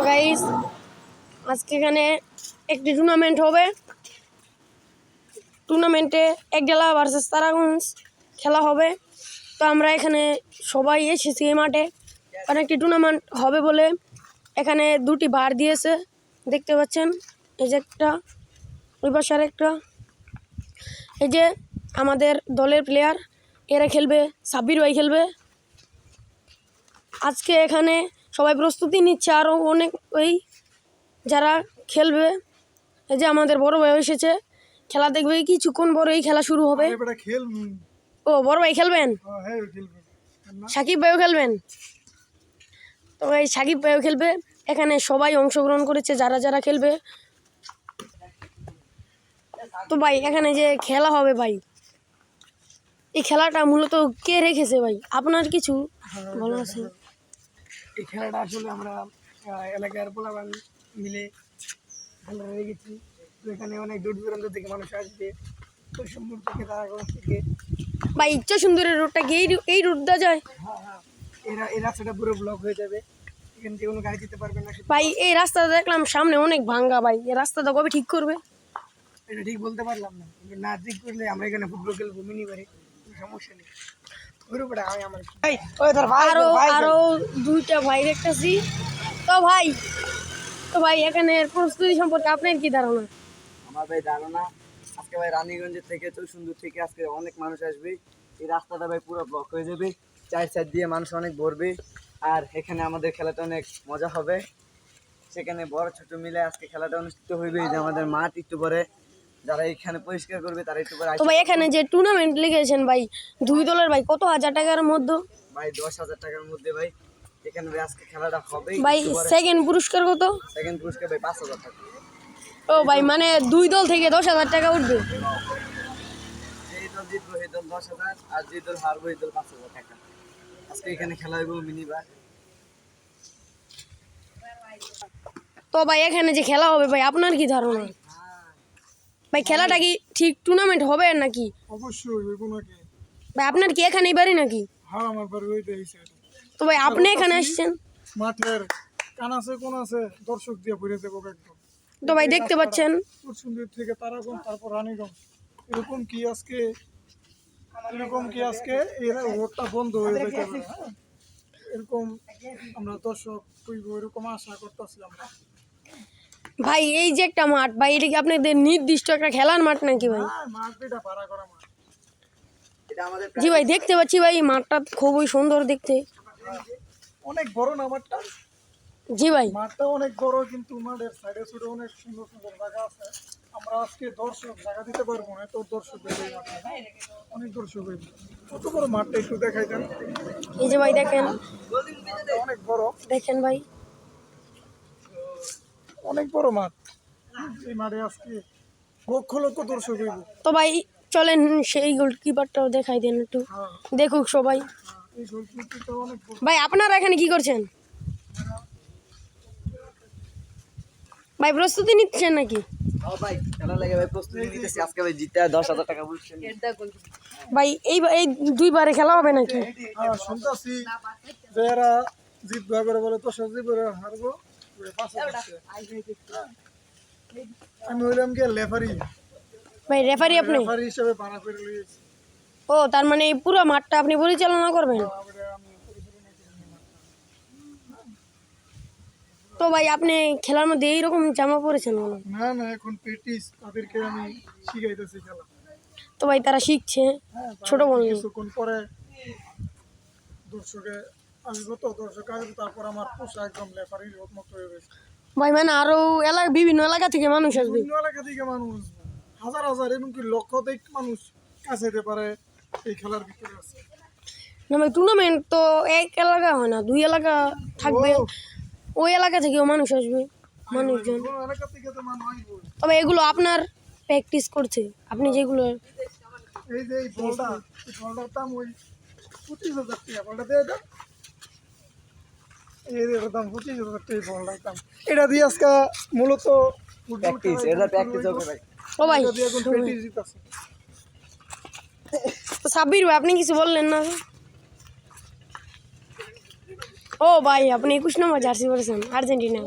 Guys আজকে এখানে একটি টুর্নামেন্ট হবে। টুর্নামেন্টে একডালা ভার্সেস তারাগঞ্জ খেলা হবে। তো আমরা এখানে সবাই এসেছি এই মাঠে, কারণ একটি টুর্নামেন্ট হবে বলে এখানে দুটি বার দিয়েছে, দেখতে পাচ্ছেন। এই যে একটা, ওই পাশে আরেকটা। এই যে আমাদের দলের প্লেয়ার, এরা খেলবে, সাব্বির ভাই খেলবে। আজকে এখানে সবাই প্রস্তুতি নিচ্ছে, আরও অনেক ওই যারা খেলবে। এই যে আমাদের বড় ভাই এসেছে, খেলা দেখবে কিছুক্ষণ পরেই খেলা শুরু হবে। ও বড় ভাই খেলবেন, সাকিব ভাইও খেলবেন। তো ভাই সাকিব ভাইও খেলবে। এখানে সবাই অংশগ্রহণ করেছে যারা যারা খেলবে। তো ভাই এখানে যে খেলা হবে ভাই, এই খেলাটা মূলত কে রেখেছে ভাই, আপনার কিছু বলা আছে? এই খেলাটা আসলে আমরা এলাকার পোলাপান মিলে খেলাটা রেখেছি। তো এখানে অনেক দূর দূরান্ত থেকে মানুষ আসবে, তো সুন্দর থেকে তারাগঞ্জ থেকে। ভাই ইচ্ছা সুন্দরের রোডটা কি এই রোডটা যায়? হ্যাঁ, এই রাস্তাটা পুরো ব্লক হয়ে যাবে, এখান থেকে কোনো গাড়ি যেতে পারবে না। ভাই এই রাস্তাটা দেখলাম সামনে অনেক ভাঙ্গা, ভাই এই রাস্তাটা কবে ঠিক করবে? এটা ঠিক বলতে পারলাম না, কিন্তু না ঠিক করলে আমরা এখানে ফুটবল খেলবো মিনি বাড়ি, কোনো সমস্যা নেই। আরো দুইটা ভাই দেখতেছি। তো ভাই এখানে প্রস্তুতি সম্পর্কে আপনার কি ধারণা? আমার ভাই ধারণা, আজকে ভাই রানীগঞ্জের থেকে চৌসুন্দর থেকে আজকে অনেক মানুষ আসবে। এই রাস্তাটা ভাই পুরো ব্লক হয়ে যাবে, চার সাইড দিয়ে মানুষ অনেক ভরবে। আর এখানে আমাদের খেলাটা অনেক মজা হবে। সেখানে বড় ছোট মিলে আজকে খেলাটা অনুষ্ঠিত হইবে। এই যে আমাদের মাঠ একটু পরে যারা এখানে পরিষ্কার করবে তারা একটু পরে। তো ভাই এখানে যে টুর্নামেন্ট লিখেছেন ভাই, দুই দলের ভাই কত হাজার টাকার মধ্যে? ভাই 10,000 টাকার মধ্যে ভাই এখানে ভাই আজকে খেলাটা হবে। ভাই সেকেন্ড পুরস্কার কত? সেকেন্ড পুরস্কার ভাই 5,000 টাকা। ও ভাই মানে দুই দল থেকে 10,000 টাকা উঠবে। যে দল জিতবো সেই দল 10,000, আর যে দল হারবো এই দল 5,000 টাকা। আজকে এখানে খেলা হইব মিনিবার। তো ভাই এখানে যে খেলা হবে ভাই, আপনার কি ধারণা? ভাই খেলাটা কি ঠিক টুর্নামেন্ট হবে নাকি? অবশ্যই হইব নাকি? ভাই আপনার কি এখানেই বাড়ি নাকি? হ্যাঁ, আমার বাড়ি ওইটা হয়েছে। তো ভাই আপনি এখানে আসছেন, মাঠের কান আছে কোন আছে, দর্শক দিয়ে ভরে দেবো একদম। তো ভাই দেখতে পাচ্ছেন সুন্দর থেকে তারাগঞ্জ, তারপর রানীগঞ্জ। এরকম কি আজকে এই রোডটা বন্ধ হয়ে যেতে পারে। হ্যাঁ, এরকম আমরা দর্শক হইব এরকম আশা করতেছি আমরা। ভাই এই যে একটা মাঠ ভাই, এটা কি আপনাদের নির্দিষ্ট একটা খেলার মাঠ নাকি ভাই? হ্যাঁ, মাঠ এটা ভাড়া করা মাঠ। এটা আমাদের জি ভাই দেখতে পাচ্ছি ভাই, মাঠটা খুবই সুন্দর দেখতে। অনেক বড় না মাঠটা? জি ভাই মাঠটা অনেক বড়, কিন্তু মাঠের সাইডে সুডে অনেক সুন্দর সুন্দর জায়গা আছে। আমরা আজকে দর্শক জায়গা দিতে পারবো না, এত দর্শক হইবে এই মাঠে। অনেক দর্শক হইবে। কত বড় মাঠটা একটু দেখাই দেন। এই যে ভাই দেখেন, অনেক বড়, দেখেন ভাই অনেক বড় মাঠ। এই মাঠে আজকে লক্ষ লক্ষ দর্শক হইব। তো ভাই চলেন সেই গোলকিপারটাও দেখাই দেন একটু, দেখুক সবাই। এই গোলকিপারটা অনেক বড়। ভাই আপনারা এখানে কি করছেন? ভাই প্রস্তুতি নিচ্ছেন নাকি? ভাই খেলা লাগে ভাই, প্রস্তুতি নিতেছি। আজকে ভাই জিতে 10,000 টাকা বলছেন ভাই এই দুইবারে খেলা হবে নাকি? হ্যাঁ, শুনতেছি যে এরা জিতবে, এবারে বলে তো জিতবে, হারবো 5,000 টাকা। আমি হইলাম গিয়ে লেফারি। ভাই রেফারি আপনি? রেফারি হিসেবে ভাড়া করে লইয়েছি। ও তার মানে এই পুরো মাঠটা আপনি পরিচালনা করবেন? তো ভাই আপনি খেলার মধ্যে এইরকম জামা পরেছেন কেন? না, এখন প্র্যাকটিস তাদেরকে আমি শিখাইতেছি খেলা। তো ভাই তারা শিখছে, ছোট বোন। কিছুক্ষণ পরে দর্শকে আসবো, তো দর্শক আসবে, তারপর আমার পোশাক একদম লেফারির মতো হয়ে গেছে। ভাই মানে আরো বিভিন্ন এলাকা থেকে মানুষ আসবে? বিভিন্ন এলাকা থেকে মানুষ, হাজার হাজার এমনকি লক্ষাধিক মানুষ কাছে যেতে পারে এই খেলার ভিতরে আছে। না ভাই টুর্নামেন্ট তো এক এলাকা হয় না, দুই এলাকা থাকবে, ওই এলাকা থেকেও মানুষ আসবে, মানুষজন। কোনো এলাকা থেকে তো মানুষ আসবে। তবে এগুলো আপনার প্র্যাকটিস করছে, আপনি যেগুলো। এই যে এই বলটার দাম ওই 25,000 টাকা। বলটা দিয়ে দাও, এর দাম 25,000 টাকা। বলটার দাম এটা দিয়ে আজকে মূলত প্র্যাকটিস, এটা প্র্যাকটিস হবে ভাই। ও ভাই এখন প্র্যাকটিস দিতেছে। তো সাব্বির ভাই আপনি কিছু বললেন না? ও ভাই আপনি 21 নম্বর জার্সি পরেছেন আর্জেন্টিনা।